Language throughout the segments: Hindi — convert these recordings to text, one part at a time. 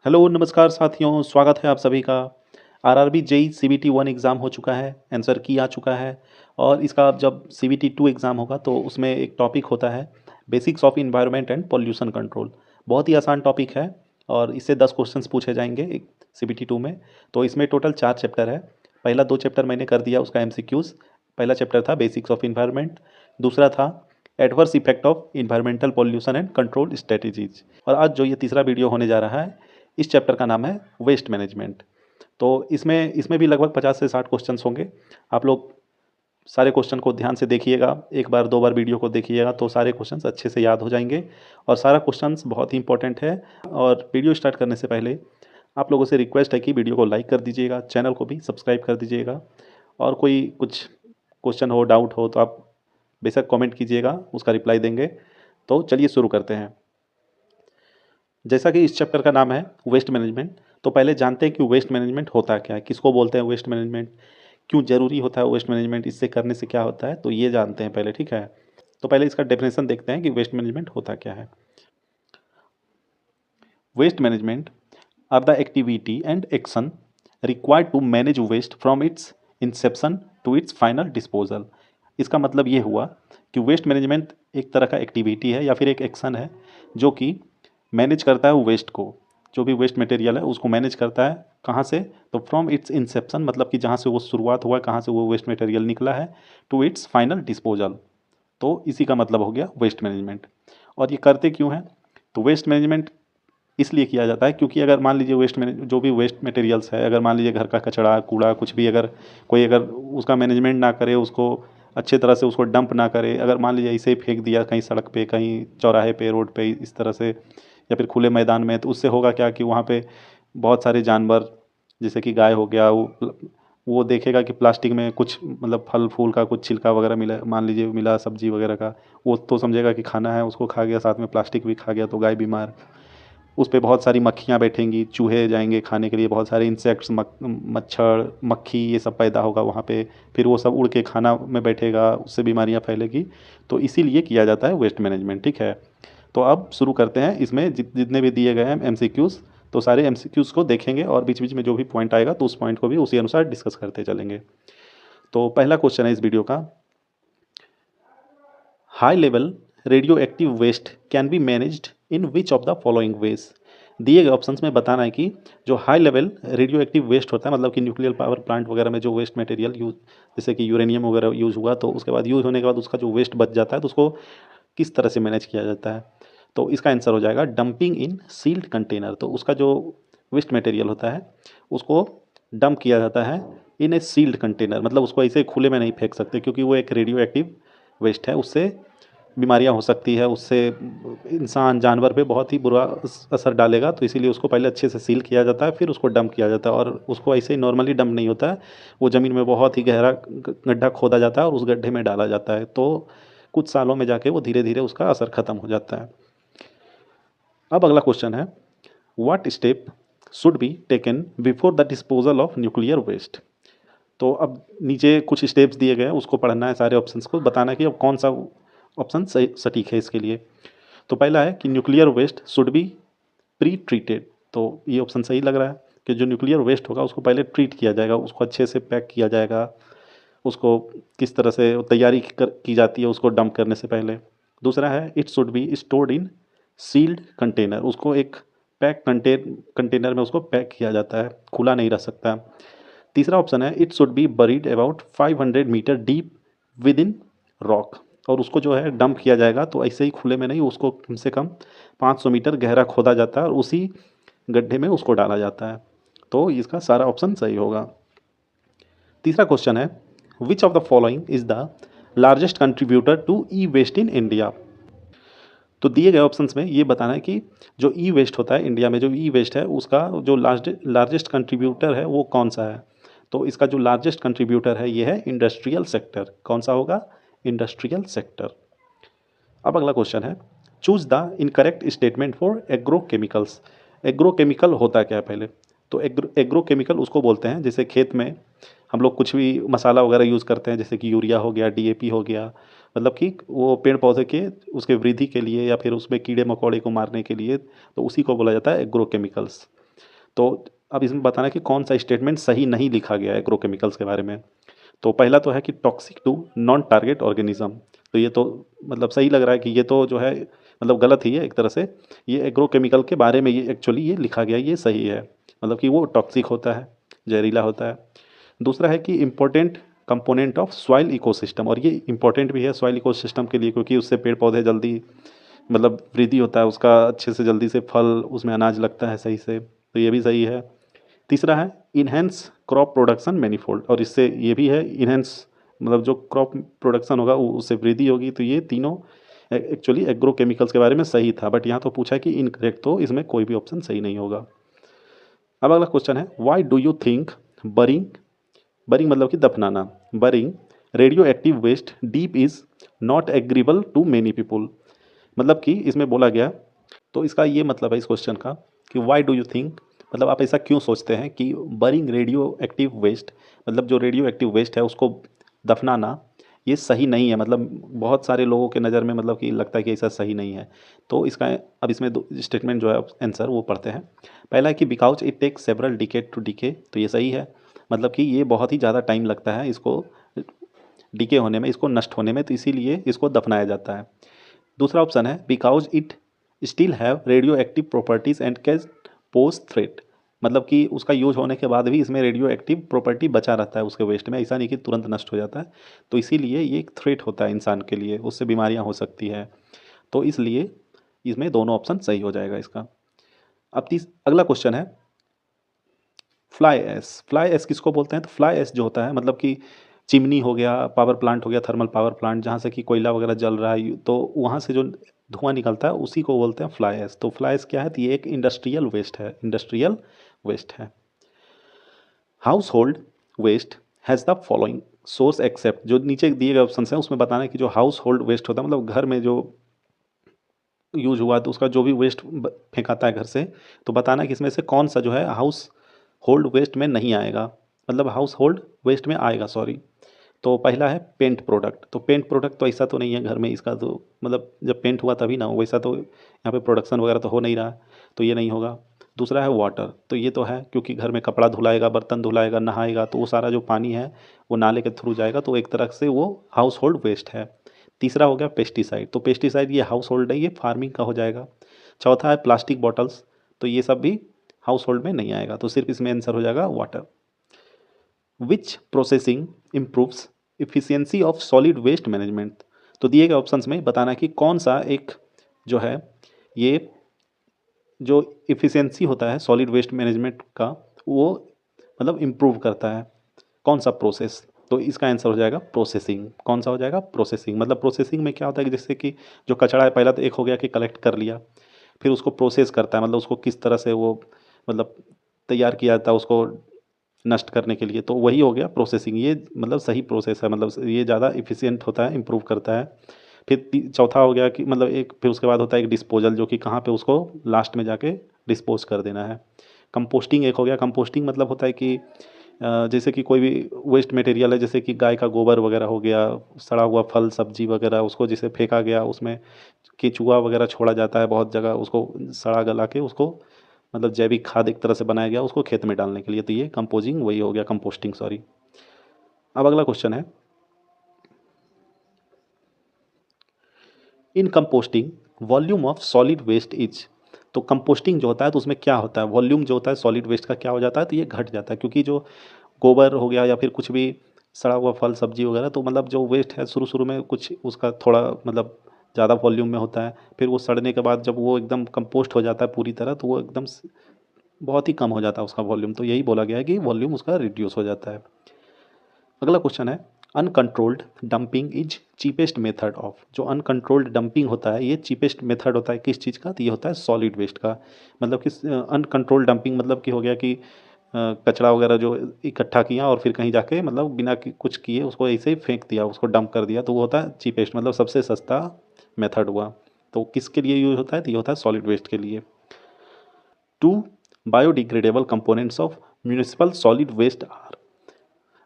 हेलो नमस्कार साथियों, स्वागत है आप सभी का। आरआरबी जेई सीबीटी 1 एग्ज़ाम हो चुका है, आंसर की आ चुका है। और इसका अब जब सीबीटी 2 एग्ज़ाम होगा तो उसमें एक टॉपिक होता है basics of environment and pollution control. बहुत ही आसान टॉपिक है और इससे 10 क्वेश्चंस पूछे जाएंगे एक सीबीटी 2 में। तो इसमें टोटल 4 चैप्टर है। पहला 2 चैप्टर मैंने कर दिया उसका एमसीक्यूज़। पहला चैप्टर था बेसिक्स ऑफ इन्वायरमेंट, दूसरा था adverse effect of environmental pollution and control strategies. और आज जो ये तीसरा वीडियो होने जा रहा है, इस चैप्टर का नाम है वेस्ट मैनेजमेंट। तो इसमें इसमें भी लगभग 50 से 60 क्वेश्चंस होंगे। आप लोग सारे क्वेश्चन को ध्यान से देखिएगा, एक बार दो बार वीडियो को देखिएगा तो सारे क्वेश्चंस अच्छे से याद हो जाएंगे। और सारा क्वेश्चंस बहुत ही इंपॉर्टेंट है। और वीडियो स्टार्ट करने से पहले आप लोगों से रिक्वेस्ट है कि वीडियो को लाइक कर दीजिएगा, चैनल को भी सब्सक्राइब कर दीजिएगा। और कोई कुछ क्वेश्चन हो, डाउट हो तो आप बेशक कमेंट कीजिएगा, उसका रिप्लाई देंगे। तो चलिए शुरू करते हैं। जैसा कि इस चैप्टर का नाम है वेस्ट मैनेजमेंट, तो पहले जानते हैं कि वेस्ट मैनेजमेंट होता क्या है, किसको बोलते हैं वेस्ट मैनेजमेंट, क्यों ज़रूरी होता है वेस्ट मैनेजमेंट, इससे करने से क्या होता है, तो ये जानते हैं पहले, ठीक है। तो पहले इसका डेफिनेशन देखते हैं कि वेस्ट मैनेजमेंट होता क्या है। Waste management are the activity and action required to manage waste from its inception to its final disposal. इसका मतलब ये हुआ कि वेस्ट मैनेजमेंट एक तरह का एक्टिविटी है या फिर एक एक्शन है जो कि मैनेज करता है वेस्ट को। जो भी वेस्ट मटेरियल है उसको मैनेज करता है, कहाँ से, तो फ्रॉम इट्स इंसेप्शन मतलब कि जहाँ से वो शुरुआत हुआ है, कहाँ से वो वेस्ट मटेरियल निकला है, टू इट्स फाइनल डिस्पोजल। तो इसी का मतलब हो गया वेस्ट मैनेजमेंट। और ये करते क्यों हैं, तो वेस्ट मैनेजमेंट इसलिए किया जाता है क्योंकि अगर मान लीजिए वेस्ट मैनेज जो भी वेस्ट मटेरियल्स है, अगर मान लीजिए घर का कचरा कूड़ा कुछ भी, अगर कोई अगर उसका मैनेजमेंट ना करे, उसको अच्छे तरह से उसको डंप ना करे, अगर मान लीजिए ऐसे ही फेंक दिया कहीं सड़क पे, कहीं चौराहे पे, रोड पे, इस तरह से, या फिर खुले मैदान में, तो उससे होगा क्या कि वहाँ पे बहुत सारे जानवर, जैसे कि गाय हो गया, वो देखेगा कि प्लास्टिक में कुछ मतलब फल फूल का कुछ छिलका वगैरह मिला, मान लीजिए मिला सब्जी वगैरह का, वो तो समझेगा कि खाना है, उसको खा गया, साथ में प्लास्टिक भी खा गया, तो गाय बीमार। उस पे बहुत सारी मक्खियाँ बैठेंगी, चूहे जाएंगे खाने के लिए, बहुत सारे इंसेक्ट्स, मच्छर मक्खी ये सब पैदा होगा वहाँ पे। फिर वो सब उड़ के खाना में बैठेगा, उससे बीमारियाँ फैलेगी। तो इसीलिए किया जाता है वेस्ट मैनेजमेंट, ठीक है। तो अब शुरू करते हैं। इसमें जितने भी दिए गए हैं एमसीक्यूज़, तो सारे एमसीक्यूज़ को देखेंगे और बीच बीच में जो भी पॉइंट आएगा तो उस पॉइंट को भी उसी अनुसार डिस्कस करते चलेंगे। तो पहला क्वेश्चन है इस वीडियो का, high level radioactive waste can be managed in which of the following ways. दिए गए ऑप्शंस में बताना है कि जो high level radioactive waste होता है, मतलब कि न्यूक्लियर पावर प्लांट वगैरह में जो वेस्ट मटेरियल यूज, जैसे कि यूरेनियम वगैरह यूज़ हुआ, तो उसके बाद यूज़ होने के बाद उसका जो वेस्ट बच जाता है तो उसको किस तरह से मैनेज किया जाता है। तो इसका आंसर हो जाएगा डंपिंग इन सील्ड कंटेनर। तो उसका जो वेस्ट मटेरियल होता है उसको डंप किया जाता है इन ए सील्ड कंटेनर, मतलब उसको ऐसे खुले में नहीं फेंक सकते क्योंकि वो एक रेडियो एक्टिव वेस्ट है, उससे बीमारियां हो सकती है, उससे इंसान जानवर पे बहुत ही बुरा असर डालेगा। तो इसीलिए उसको पहले अच्छे से सील किया जाता है, फिर उसको डंप किया जाता है। और उसको ऐसे ही नॉर्मली डंप नहीं होता है, वो ज़मीन में बहुत ही गहरा गड्ढा खोदा जाता है और उस गड्ढे में डाला जाता है। तो कुछ सालों में जाके वो धीरे धीरे उसका असर ख़त्म हो जाता है। अब अगला क्वेश्चन है, what step should be taken before the disposal of nuclear waste. तो अब नीचे कुछ स्टेप्स दिए गए हैं, उसको पढ़ना है, सारे ऑप्शंस को बताना है कि अब कौन सा ऑप्शन सही सटीक है इसके लिए। तो पहला है कि nuclear waste should be pretreated. तो ये ऑप्शन सही लग रहा है कि जो न्यूक्लियर वेस्ट होगा उसको पहले ट्रीट किया जाएगा, उसको अच्छे से पैक किया जाएगा, उसको किस तरह से तैयारी की जाती है उसको डंप करने से पहले। दूसरा है it should be stored in sealed container, उसको एक पैक कंटेनर में उसको पैक किया जाता है, खुला नहीं रह सकता। तीसरा ऑप्शन है it should be buried about 500 meter deep within rock, और उसको जो है डंप किया जाएगा तो ऐसे ही खुले में नहीं, उसको कम से कम 500 मीटर गहरा खोदा जाता है और उसी गड्ढे में उसको डाला जाता है। तो इसका सारा ऑप्शन सही होगा। तीसरा क्वेश्चन है, which of the following is the largest contributor to e waste in India. तो दिए गए ऑप्शंस में ये बताना है कि जो ई वेस्ट होता है इंडिया में, जो ई वेस्ट है उसका जो लार्जेस्ट कंट्रीब्यूटर है वो कौन सा है। तो इसका जो लार्जेस्ट कंट्रीब्यूटर है ये है इंडस्ट्रियल सेक्टर। कौन सा होगा, इंडस्ट्रियल सेक्टर। अब अगला क्वेश्चन है, choose the incorrect statement for agrochemicals. Agrochemical होता क्या है पहले, तो एग्रोकेमिकल उसको बोलते हैं जैसे खेत में हम लोग कुछ भी मसाला वगैरह यूज़ करते हैं, जैसे कि यूरिया हो गया, डीएपी हो गया, मतलब कि वो पेड़ पौधे के उसके वृद्धि के लिए या फिर उसमें कीड़े मकोड़े को मारने के लिए, तो उसी को बोला जाता है एग्रोकेमिकल्स। तो अब इसमें बताना है कि कौन सा स्टेटमेंट सही नहीं लिखा गया है एग्रोकेमिकल्स के बारे में। तो पहला तो है कि toxic to non target organism, तो ये तो मतलब सही लग रहा है कि ये तो जो है मतलब गलत ही है एक तरह से। ये एग्रोकेमिकल के बारे में ये एक्चुअली ये लिखा गया, ये सही है, मतलब कि वो टॉक्सिक होता है, जहरीला होता है। दूसरा है कि important component of soil ecosystem, और ये इंपॉर्टेंट भी है सॉइल इकोसिस्टम के लिए, क्योंकि उससे पेड़ पौधे जल्दी मतलब वृद्धि होता है उसका, अच्छे से जल्दी से फल उसमें अनाज लगता है सही से, तो ये भी सही है। तीसरा है इनहेंस क्रॉप प्रोडक्शन मैनीफोल्ड, और इससे ये भी है इनहेंस मतलब जो क्रॉप प्रोडक्शन होगा उससे वृद्धि होगी, तो ये तीनों एक्चुअली एग्रोकेमिकल्स के बारे में सही था, बट यहाँ तो पूछा है कि इनकरेक्ट, तो इसमें कोई भी ऑप्शन सही नहीं होगा। अब अगला क्वेश्चन है why do you think burying, burying मतलब कि दफनाना, burying radioactive waste deep is not agreeable to many people, मतलब कि इसमें बोला गया, तो इसका ये मतलब है इस क्वेश्चन का कि व्हाई डू यू थिंक, मतलब आप ऐसा क्यों सोचते हैं कि बरिंग रेडियो एक्टिव वेस्ट, मतलब जो रेडियो एक्टिव वेस्ट है उसको दफनाना ये सही नहीं है, मतलब बहुत सारे लोगों के नज़र में मतलब कि लगता है कि ऐसा सही नहीं है। तो इसका अब इसमें दो स्टेटमेंट जो है आंसर वो पढ़ते हैं। पहला है कि because it take several decade to decay, तो ये सही है, मतलब कि ये बहुत ही ज़्यादा टाइम लगता है इसको डिके होने में, इसको नष्ट होने में, तो इसीलिए इसको दफनाया जाता है। दूसरा ऑप्शन है because it still have radio active properties and can pose threat, मतलब कि उसका यूज होने के बाद भी इसमें रेडियो एक्टिव प्रॉपर्टी बचा रहता है उसके वेस्ट में, ऐसा नहीं कि तुरंत नष्ट हो जाता है, तो इसीलिए ये एक थ्रेट होता है इंसान के लिए, उससे बीमारियां हो सकती है, तो इसलिए इसमें दोनों ऑप्शन सही हो जाएगा इसका। अब अगला क्वेश्चन है फ्लाई एस, फ्लाई एस किसको बोलते हैं, तो फ्लाई एस जो होता है मतलब कि चिमनी हो गया, पावर प्लांट हो गया, थर्मल पावर प्लांट जहाँ से कि कोयला वगैरह जल रहा है, तो वहाँ से जो धुआं निकलता है उसी को बोलते हैं फ्लाई एस। तो फ्लाई एस क्या है, तो ये एक इंडस्ट्रियल वेस्ट है, इंडस्ट्रियल वेस्ट है। Household waste has the following source except, जो नीचे दिए गए ऑप्शन हैं उसमें बताना है कि जो हाउस होल्ड वेस्ट होता है मतलब घर में जो यूज हुआ तो उसका जो भी वेस्ट फेंकाता है घर से, तो बताना है कि इसमें से कौन सा जो है हाउस होल्ड वेस्ट में नहीं आएगा, मतलब हाउस होल्ड वेस्ट में आएगा, सॉरी। तो पहला है पेंट प्रोडक्ट, तो पेंट प्रोडक्ट तो ऐसा तो नहीं है घर में, इसका तो मतलब जब पेंट हुआ तभी ना हो, वैसा तो यहाँ पे प्रोडक्शन वगैरह तो हो नहीं रहा है, तो ये नहीं होगा। दूसरा है वाटर, तो ये तो है क्योंकि घर में कपड़ा धुलाएगा, बर्तन धुलाएगा, नहाएगा, तो वो सारा जो पानी है वो नाले के थ्रू जाएगा, तो एक तरह से वो हाउस होल्ड वेस्ट है। तीसरा हो गया पेस्टिसाइड, तो पेस्टिसाइड ये हाउस होल्ड है, ये फार्मिंग का हो जाएगा। चौथा है प्लास्टिक बॉटल्स, तो ये सब भी हाउस होल्ड में नहीं आएगा, तो सिर्फ इसमें आंसर हो जाएगा water. Which processing improves efficiency of solid waste management, तो दिए गए ऑप्शंस में बताना है कि कौन सा एक जो है ये जो इफिशियंसी होता है सॉलिड वेस्ट मैनेजमेंट का वो मतलब इम्प्रूव करता है, कौन सा प्रोसेस, तो इसका आंसर हो जाएगा प्रोसेसिंग। कौन सा हो जाएगा, प्रोसेसिंग, मतलब प्रोसेसिंग में क्या होता है कि जैसे कि जो कचरा है पहला तो एक हो गया कि कलेक्ट कर लिया, फिर उसको प्रोसेस करता है, मतलब उसको किस तरह से वो मतलब तैयार किया जाता है उसको नष्ट करने के लिए, तो वही हो गया प्रोसेसिंग, ये मतलब सही प्रोसेस है, मतलब ये ज़्यादा इफिशियंट होता है, इम्प्रूव करता है। फिर चौथा हो गया कि मतलब एक, फिर उसके बाद होता है एक डिस्पोजल, जो कि कहाँ पे उसको लास्ट में जाके डिस्पोज कर देना है। कंपोस्टिंग एक हो गया, कंपोस्टिंग मतलब होता है कि जैसे कि कोई भी वेस्ट मटेरियल है, जैसे कि गाय का गोबर वगैरह हो गया, सड़ा हुआ फल सब्जी वगैरह, उसको जिसे फेंका गया उसमें केचुआ वगैरह छोड़ा जाता है बहुत जगह, उसको सड़ा गला के उसको मतलब जैविक खाद एक तरह से बनाया गया उसको खेत में डालने के लिए, तो ये कंपोजिंग वही हो गया, कंपोस्टिंग सॉरी। अब अगला क्वेश्चन है in composting volume of solid waste is, तो कंपोस्टिंग जो होता है तो उसमें क्या होता है, वॉल्यूम जो होता है सॉलिड वेस्ट का क्या हो जाता है, तो ये घट जाता है, क्योंकि जो गोबर हो गया या फिर कुछ भी सड़ा हुआ फल सब्जी वगैरह, तो मतलब जो वेस्ट है शुरू शुरू में कुछ उसका थोड़ा मतलब ज़्यादा वॉल्यूम में होता है, फिर वो सड़ने के बाद जब वो एकदम कंपोस्ट हो जाता है पूरी तरह, तो वो एकदम बहुत ही कम हो जाता है उसका वॉल्यूम, तो यही बोला गया है कि वॉल्यूम उसका रिड्यूस हो जाता है। अगला क्वेश्चन है uncontrolled dumping is cheapest method of, जो अनकंट्रोल्ड डंपिंग होता है ये चीपेस्ट मेथड होता है किस चीज़ का, तो ये होता है सॉलिड वेस्ट का, मतलब कि अनकंट्रोल्ड डंपिंग मतलब कि हो गया कि कचरा वगैरह जो इकट्ठा किया और फिर कहीं जाके मतलब बिना कुछ किए उसको ऐसे ही फेंक दिया, उसको डंप कर दिया, तो वो होता है चीपेस्ट, मतलब सबसे सस्ता मेथड हुआ। तो किसके लिए यूज होता है, तो ये होता है सॉलिड वेस्ट के लिए। Two biodegradable components of municipal solid waste are,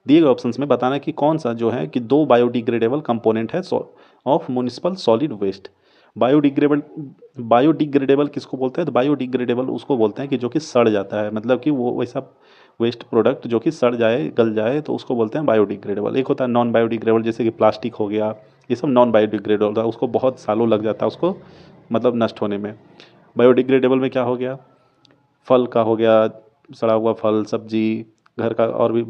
दिए गए ऑप्शंस में बताना है कि कौन सा जो है कि दो बायोडिग्रेडेबल कंपोनेंट है of municipal solid waste. Biodegradable, biodegradable किसको बोलते हैं? तो बायोडिग्रेडेबल उसको बोलते हैं कि जो कि सड़ जाता है, मतलब कि वो वैसा वेस्ट प्रोडक्ट जो कि सड़ जाए, गल जाए, तो उसको बोलते हैं बायोडिग्रेडेबल। एक होता है नॉन बायोडिग्रेडेबल, जैसे कि प्लास्टिक हो गया, ये सब नॉन बायोडिग्रेडेबल होता है, उसको बहुत सालों लग जाता है उसको मतलब नष्ट होने में। बायोडिग्रेडेबल में क्या हो गया? फल का हो गया, सड़ा हुआ फल, सब्जी, घर का और भी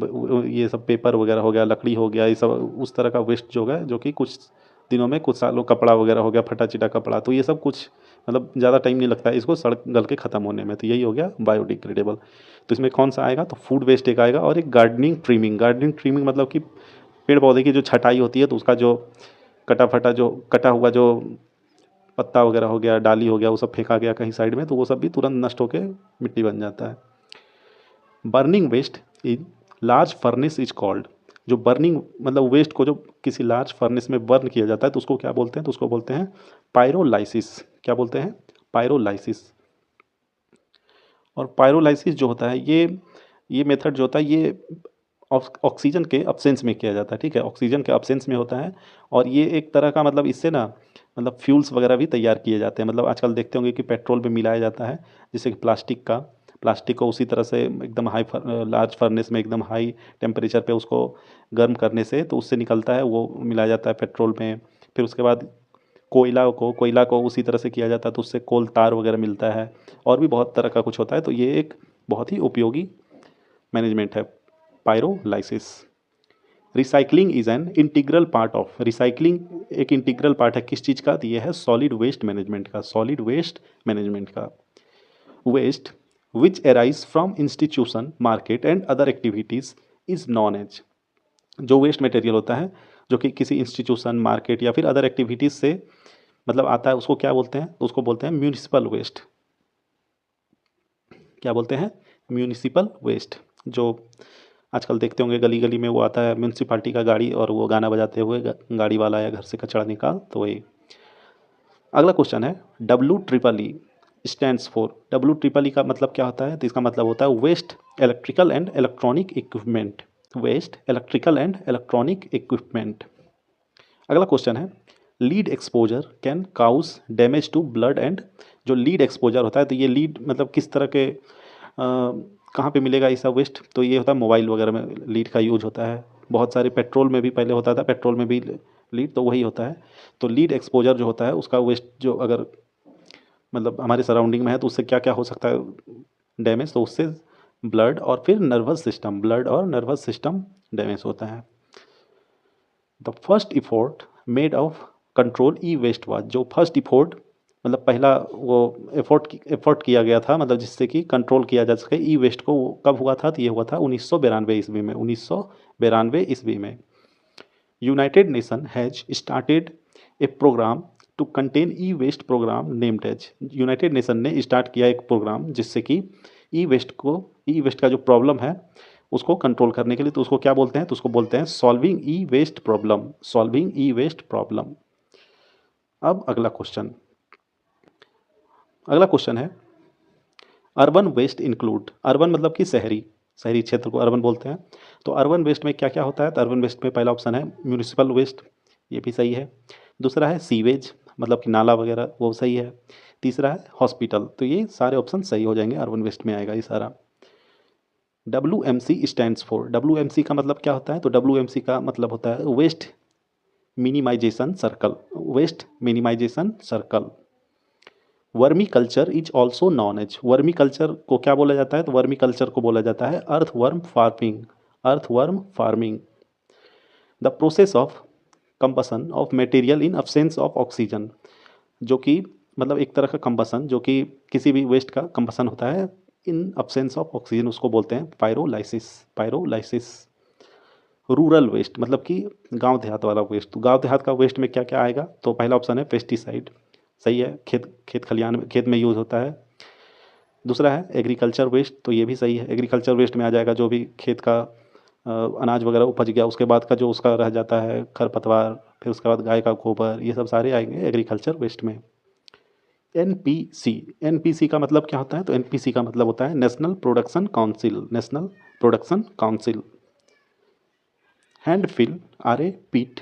ये सब पेपर वगैरह हो गया, लकड़ी हो गया, ये सब उस तरह का वेस्ट जो है, जो कि कुछ दिनों में, कुछ सालों, कपड़ा वगैरह हो गया, फटा चिटा कपड़ा, तो ये सब कुछ मतलब ज़्यादा टाइम नहीं लगता है इसको सड़ गल के ख़त्म होने में, तो यही हो गया बायोडिग्रेडेबल। तो इसमें कौन सा आएगा? तो फूड वेस्ट एक आएगा, और एक गार्डनिंग ट्रिमिंग। गार्डनिंग ट्रिमिंग मतलब कि पेड़ पौधे की जो छटाई होती है, तो उसका जो कटा फटा, जो कटा हुआ जो पत्ता वगैरह हो गया, डाली हो गया, वो सब फेंका गया कहीं साइड में, तो वो सब भी तुरंत नष्ट होकर मिट्टी बन जाता है। Burning waste in large furnace is called. जो बर्निंग मतलब वेस्ट को जो किसी लार्ज फर्नेस में बर्न किया जाता है, तो उसको क्या बोलते हैं? तो उसको बोलते हैं पायरोलाइसिस। क्या बोलते हैं? पायरोलाइसिस। और पायरोलाइसिस जो होता है, ये मेथड जो होता है, ये ऑक्सीजन के अब्सेंस में किया जाता है, ठीक है, ऑक्सीजन के अब्सेंस में होता है। और ये एक तरह का मतलब इससे ना मतलब फ्यूल्स वगैरह भी तैयार किए जाते हैं। मतलब आजकल देखते होंगे कि पेट्रोल में मिलाया जाता है, जैसे कि प्लास्टिक को उसी तरह से एकदम लार्ज फर्नेस में एकदम हाई टेम्परेचर पे उसको गर्म करने से, तो उससे निकलता है, वो मिलाया जाता है पेट्रोल में। फिर उसके बाद कोयला को उसी तरह से किया जाता है, तो उससे कोल तार वगैरह मिलता है, और भी बहुत तरह का कुछ होता है। तो ये एक बहुत ही उपयोगी मैनेजमेंट है, pyrolysis. Recycling is an integral part of, recycling एक इंटीग्रल पार्ट है किस चीज़ का? तो ये है सॉलिड वेस्ट मैनेजमेंट का, सॉलिड वेस्ट मैनेजमेंट का। Waste which arise from institution, market and other activities is known as. जो वेस्ट मटेरियल होता है जो कि किसी इंस्टीट्यूशन, मार्केट या फिर अदर एक्टिविटीज़ से मतलब आता है, उसको क्या बोलते हैं? तो उसको बोलते हैं म्यूनिसिपल वेस्ट। क्या बोलते हैं? Municipal waste. जो आजकल देखते होंगे गली गली में वो आता है म्यूनसिपाल्टी का गाड़ी, और वो गाना बजाते हुए गाड़ी वाला आया घर से कचरा निकाल, तो वही। अगला क्वेश्चन है, WEEE स्टैंड्स फॉर। WEEE का मतलब क्या होता है? तो इसका मतलब होता है waste electrical and electronic equipment. Waste electrical and electronic equipment. अगला क्वेश्चन है, lead exposure can cause damage to blood and. जो लीड एक्सपोजर होता है, तो ये लीड मतलब किस तरह के कहाँ पे मिलेगा ऐसा वेस्ट? तो ये होता है मोबाइल वगैरह में लीड का यूज होता है, बहुत सारे पेट्रोल में भी पहले होता था, पेट्रोल में भी लीड, तो वही होता है। तो लीड एक्सपोजर जो होता है उसका वेस्ट जो अगर मतलब हमारे सराउंडिंग में है, तो उससे क्या क्या हो सकता है डैमेज? तो उससे ब्लड और फिर नर्वस सिस्टम, ब्लड और नर्वस सिस्टम डैमेज होता है। The first effort made of control e waste was. जो फर्स्ट इफोर्ट मतलब पहला वो एफर्ट किया गया था, मतलब जिससे कि कंट्रोल किया जा सके ई वेस्ट को, वो कब हुआ था? तो ये हुआ था 1992 ईस्वी में, 1992 ईस्वी में। United Nation has started a program to contain e waste program named as. United Nation ने स्टार्ट किया एक प्रोग्राम जिससे कि ई वेस्ट का जो प्रॉब्लम है उसको कंट्रोल करने के लिए, तो उसको क्या बोलते हैं? तो उसको बोलते हैं सॉल्विंग ई वेस्ट प्रॉब्लम, सॉल्विंग ई वेस्ट प्रॉब्लम। अब अगला क्वेश्चन है, अर्बन वेस्ट इंक्लूड। अर्बन मतलब कि शहरी, शहरी क्षेत्र को अर्बन बोलते हैं। तो अर्बन वेस्ट में क्या क्या होता है? तो अर्बन वेस्ट में पहला ऑप्शन है म्यूनिसिपल वेस्ट, ये भी सही है। दूसरा है सीवेज, मतलब कि नाला वगैरह, वो सही है। तीसरा है हॉस्पिटल, तो ये सारे ऑप्शन सही हो जाएंगे, अर्बन वेस्ट में आएगा ये सारा। WMC stands for. WMC का मतलब क्या होता है? तो WMC का मतलब होता है waste minimization circle, waste minimization circle. Vermiculture is also known as. Vermiculture को क्या बोला जाता है? तो वर्मी कल्चर को बोला जाता है earthworm farming, earthworm farming. The process of combustion of material in absence of oxygen. जो कि मतलब एक तरह का कंबसन, जो कि किसी भी वेस्ट का कंबसन होता है इन अब्सेंस ऑफ ऑक्सीजन, उसको बोलते हैं पायरोलाइसिस, पायरोलाइसिस। रूरल वेस्ट मतलब कि गांव देहात वाला वेस्ट। तो गांव देहात का वेस्ट में क्या क्या आएगा? तो पहला ऑप्शन है पेस्टिसाइड, सही है, खेत खलिहान में, खेत में यूज़ होता है। दूसरा है एग्रीकल्चर वेस्ट, तो ये भी सही है, एग्रीकल्चर वेस्ट में आ जाएगा जो भी खेत का अनाज वगैरह उपज गया, उसके बाद का जो उसका रह जाता है खरपतवार, फिर उसके बाद गाय का गोबर, ये सब सारे आएंगे एग्रीकल्चर वेस्ट में। NPC, NPC का मतलब क्या होता है? तो NPC का मतलब होता है national production council, national production council. Handfill are a pit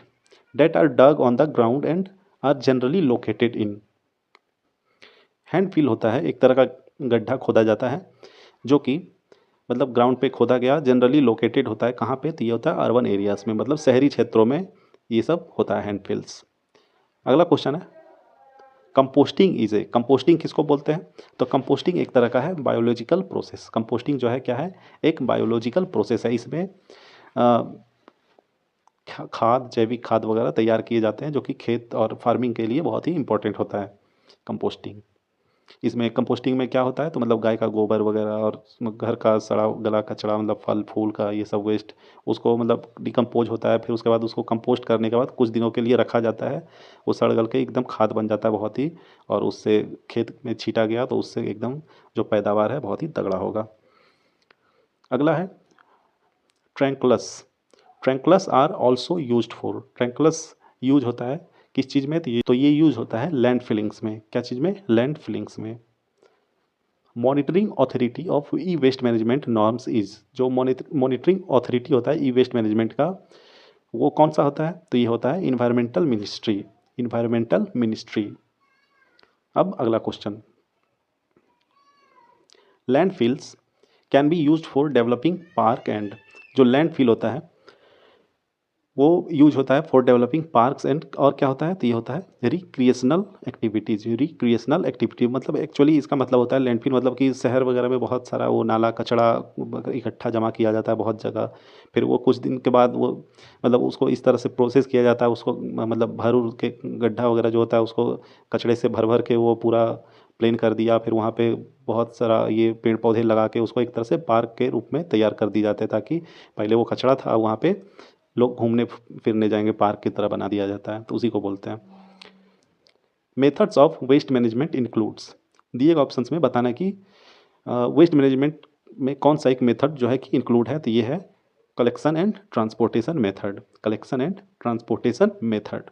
that are dug on the ground and are generally located in। Landfill होता है एक तरह का गड्ढा खोदा जाता है जो कि मतलब ग्राउंड पे खोदा गया, जनरली लोकेटेड होता है कहाँ पे, तो ये होता है अर्बन एरियाज में, मतलब शहरी क्षेत्रों में ये सब होता है हैंड फिल्स। अगला क्वेश्चन है कंपोस्टिंग इज ए, कंपोस्टिंग किसको बोलते हैं? तो कंपोस्टिंग एक तरह का है बायोलॉजिकल प्रोसेस। कंपोस्टिंग जो है क्या है, एक बायोलॉजिकल प्रोसेस है। इसमें खाद, जैविक खाद वगैरह तैयार किए जाते हैं जो कि खेत और फार्मिंग के लिए बहुत ही इंपॉर्टेंट होता है कंपोस्टिंग। इसमें कंपोस्टिंग में क्या होता है, तो मतलब गाय का गोबर वगैरह और घर का सड़ा गला कचरा, मतलब फल फूल का ये सब वेस्ट, उसको मतलब डिकम्पोज होता है, फिर उसके बाद उसको कंपोस्ट करने के बाद कुछ दिनों के लिए रखा जाता है। वो सड़ गल के एकदम खाद बन जाता है बहुत ही, और उससे खेत में छीटा गया तो उससे एकदम जो पैदावार है बहुत ही तगड़ा होगा। अगला है tranquillisers. Tranquillisers are also used for, tranquillisers use होता है किस चीज़ में, तो ये यूज होता है लैंड फिलिंग्स में। क्या चीज़ में? लैंड फिलिंग्स में। Monitoring authority of e waste management norms is, जो मॉनिटरिंग अथॉरिटी होता है ई वेस्ट मैनेजमेंट का, वो कौन सा होता है, तो ये होता है इन्वायरमेंटल मिनिस्ट्री। Environmental ministry. अब अगला question, landfills can be used for developing park and, जो लैंडफिल होता है वो यूज होता है फॉर डेवलपिंग पार्क्स एंड, और क्या होता है, तो ये होता है रिक्रिएशनल एक्टिविटीज़। रिक्रिएशनल एक्टिविटी मतलब एक्चुअली इसका मतलब होता है लैंडफिल मतलब कि शहर वगैरह में बहुत सारा वो नाला कचरा इकट्ठा जमा किया जाता है बहुत जगह, फिर वो कुछ दिन के बाद वो मतलब उसको इस तरह से प्रोसेस किया जाता है, उसको मतलब भर उर के गड्ढा वगैरह जो होता है उसको कचड़े से भर भर के वो पूरा प्लेन कर दिया, फिर वहाँ पे बहुत सारा ये पेड़ पौधे लगा के उसको एक तरह से पार्क के रूप में तैयार कर दी जाते हैं, ताकि पहले वो कचरा था वहाँ पे लोग घूमने फिरने जाएंगे, पार्क की तरह बना दिया जाता है, तो उसी को बोलते हैं। Methods of waste management includes, दिए गए ऑप्शंस में बताना कि वेस्ट मैनेजमेंट में कौन सा एक मेथड जो है कि इंक्लूड है, तो ये है collection and transportation method. Collection and transportation method.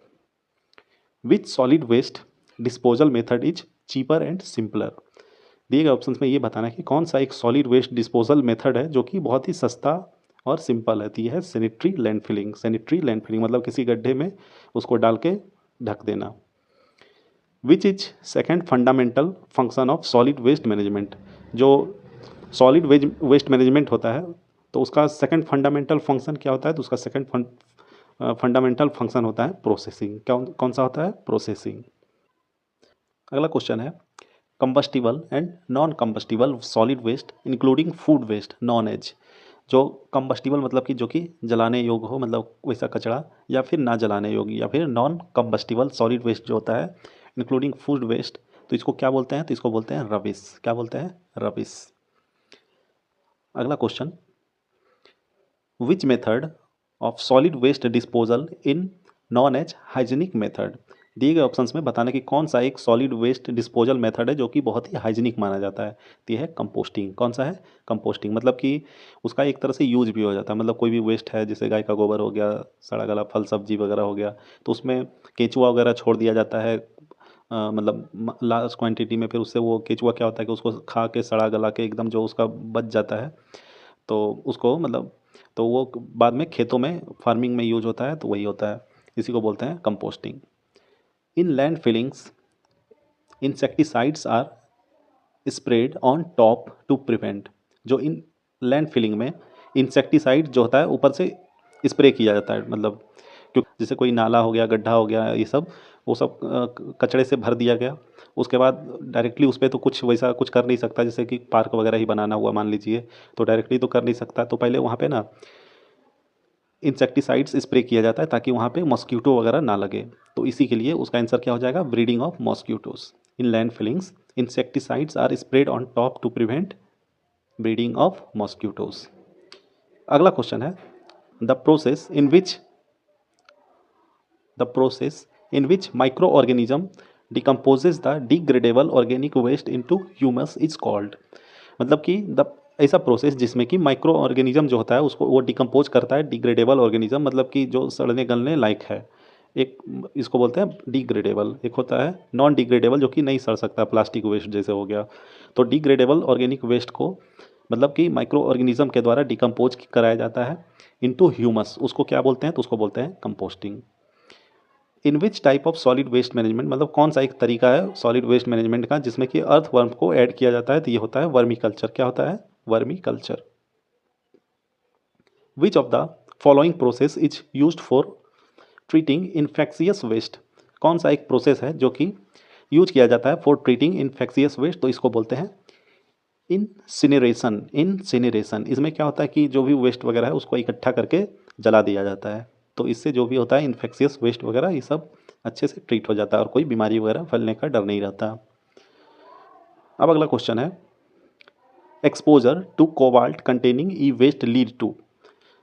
Which solid waste disposal method is cheaper and simpler, दिए गए ऑप्शंस में ये बताना है कि कौन सा एक सॉलिड वेस्ट डिस्पोजल मेथड है जो कि बहुत ही सस्ता और सिंपल है, तो ये है सैनिटरी लैंडफिलिंग। सैनिटरी लैंडफिलिंग मतलब किसी गड्ढे में उसको डाल के ढक देना। Which is second fundamental function of solid waste management, जो सॉलिड वेस्ट मैनेजमेंट होता है तो उसका सेकेंड फंडामेंटल फंक्शन क्या होता है, तो उसका सेकेंड फंडामेंटल फंक्शन होता है प्रोसेसिंग। क्या कौन सा होता है? प्रोसेसिंग। अगला क्वेश्चन है combustible and non combustible solid waste including food waste known as, जो कंबस्टिबल मतलब कि जो कि जलाने योग्य हो, मतलब वैसा कचरा, या फिर ना जलाने योग्य, या फिर नॉन कंबस्टिबल सॉलिड वेस्ट जो होता है इंक्लूडिंग फूड वेस्ट, तो इसको क्या बोलते हैं, तो इसको बोलते हैं रबिश। क्या बोलते हैं? रबिश। अगला question, which method of solid waste disposal in known as hygienic method, दिए गए ऑप्शंस में बताने कि कौन सा एक सॉलिड वेस्ट डिस्पोजल मेथड है जो कि बहुत ही हाइजीनिक माना जाता है, तो ये है कंपोस्टिंग। कौन सा है? कंपोस्टिंग। मतलब कि उसका एक तरह से यूज भी हो जाता है, मतलब कोई भी वेस्ट है जैसे गाय का गोबर हो गया, सड़ा गला फल सब्जी वगैरह हो गया, तो उसमें केचुआ वगैरह छोड़ दिया जाता है मतलब लार्ज क्वांटिटी में, फिर उससे वो केचुआ क्या होता है कि उसको खा के सड़ा गला के एकदम जो उसका बच जाता है, तो उसको मतलब तो वो बाद में खेतों में फार्मिंग में यूज होता है, तो वही होता है, इसी को बोलते हैं composting. In landfillings insecticides are spread on top to prevent, जो इन लैंड फिलिंग में इंसेक्टिसाइड जो होता है ऊपर से स्प्रे किया जाता है, मतलब क्योंकि जैसे कोई नाला हो गया, गड्ढा हो गया, ये सब वो सब कचड़े से भर दिया गया, उसके बाद डायरेक्टली उस पर तो कुछ वैसा कुछ कर नहीं सकता, जैसे कि पार्क वगैरह ही बनाना हुआ मान लीजिए, तो डायरेक्टली तो कर नहीं सकता, तो पहले वहाँ पे ना इंसेक्टिसाइड्स स्प्रे किया जाता है ताकि वहाँ पे मॉस्क्यूटो वगैरह ना लगे, तो इसी के लिए उसका आंसर क्या हो जाएगा? Breeding of mosquitoes. In landfillings insecticides are spread on top to prevent breeding of mosquitoes. अगला क्वेश्चन है the process in which microorganism decomposes the degradable organic waste into humus is called, मतलब कि द ऐसा प्रोसेस जिसमें कि माइक्रो ऑर्गेनिज्म जो होता है उसको वो डिकम्पोज करता है डिग्रेडेबल ऑर्गेनिज्म, मतलब कि जो सड़ने गलने लायक है, एक इसको बोलते हैं डिग्रेडेबल। एक होता है नॉन डिग्रेडेबल जो कि नहीं सड़ सकता, प्लास्टिक वेस्ट जैसे हो गया, तो डिग्रेडेबल ऑर्गेनिक वेस्ट को मतलब कि माइक्रो ऑर्गेनिज्म के द्वारा डिकम्पोज कराया जाता है इनटू ह्यूमस, उसको क्या बोलते हैं, तो उसको बोलते हैं composting. In which type of solid waste management, मतलब कौन सा एक तरीका है सॉलिड वेस्ट मैनेजमेंट का जिसमें कि अर्थवर्म को ऐड किया जाता है, तो ये होता है वर्मी कल्चर। क्या होता है? Vermiculture. Which of the following process is used for treating infectious waste? कौन सा एक प्रोसेस है जो कि यूज किया जाता है फॉर ट्रीटिंग इन्फेक्शियस वेस्ट? तो इसको बोलते हैं इंसिनरेशन। इंसिनरेशन इसमें क्या होता है कि जो भी वेस्ट वगैरह है उसको इकट्ठा करके जला दिया जाता है, तो इससे जो भी होता है इन्फेक्शियस वेस्ट वगैरह ये सब अच्छे से ट्रीट हो जाता है और कोई बीमारी वगैरह फैलने का डर नहीं रहता। अब अगला क्वेश्चन है, exposure to cobalt containing e waste lead to.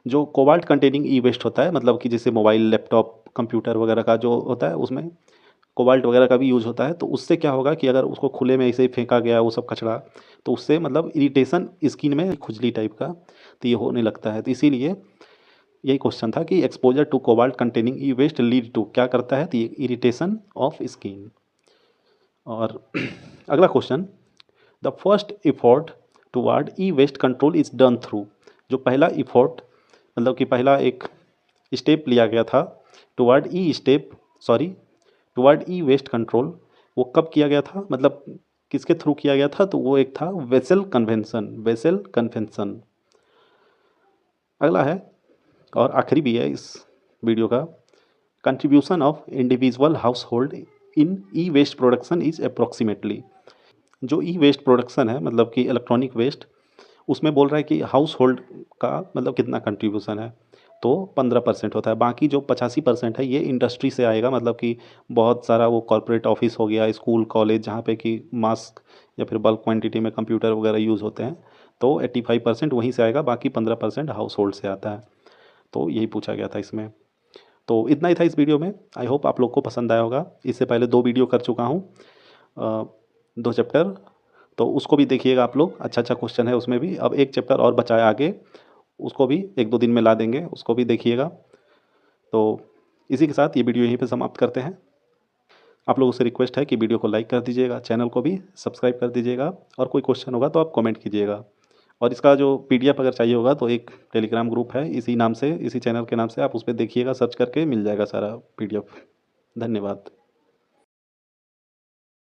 जो कोबाल्ट कंटेनिंग ई वेस्ट होता है, मतलब कि जैसे मोबाइल, लैपटॉप, कंप्यूटर वगैरह का जो होता है उसमें कोबाल्ट वगैरह का भी यूज़ होता है, तो उससे क्या होगा कि अगर उसको खुले में ऐसे ही फेंका गया वो सब कचरा, तो उससे मतलब इरिटेशन स्किन में खुजली टाइप का तो ये होने लगता है। तो इसीलिए यही क्वेश्चन था कि exposure to cobalt containing e waste lead to क्या करता है, तो ये इरिटेशन ऑफ स्किन। और अगला question, the first effort toward e waste control is done through. जो पहला इफोर्ट मतलब कि पहला एक स्टेप लिया गया था टुवार्ड ई वेस्ट कंट्रोल, वो कब किया गया था, मतलब किसके थ्रू किया गया था? तो वो एक था वेसल कन्वेंशन। Vessel convention. अगला है और आखिरी भी है इस वीडियो का, contribution of individual household in e waste production is approximately. जो ई वेस्ट प्रोडक्शन है मतलब कि इलेक्ट्रॉनिक वेस्ट, उसमें बोल रहा है कि हाउस होल्ड का मतलब कितना कंट्रीब्यूशन है, तो 15% होता है। बाकी जो 85% है ये इंडस्ट्री से आएगा, मतलब कि बहुत सारा वो कॉर्पोरेट ऑफिस हो गया, स्कूल, कॉलेज, जहाँ पे कि मास्क या फिर बल्क क्वांटिटी में कंप्यूटर वगैरह यूज़ होते हैं, तो 85% वहीं से आएगा, बाकी 15% हाउस होल्ड से आता है। तो यही पूछा गया था इसमें। तो इतना ही था इस वीडियो में। आई होप आप लोग को पसंद आया होगा। इससे पहले 2 वीडियो कर चुका हूँ, 2 चैप्टर, तो उसको भी देखिएगा आप लोग। अच्छा क्वेश्चन है उसमें भी। अब एक चैप्टर और बचा है आगे, उसको भी 1-2 दिन में ला देंगे, उसको भी देखिएगा। तो इसी के साथ ये वीडियो यहीं पे समाप्त करते हैं। आप लोगों से रिक्वेस्ट है कि वीडियो को लाइक कर दीजिएगा, चैनल को भी सब्सक्राइब कर दीजिएगा, और कोई क्वेश्चन होगा तो आप कमेंट कीजिएगा। और इसका जो पीडीएफ अगर चाहिए होगा तो एक टेलीग्राम ग्रुप है इसी नाम से, इसी चैनल के नाम से, आप उस पर देखिएगा, सर्च करके मिल जाएगा सारा पीडीएफ। धन्यवाद।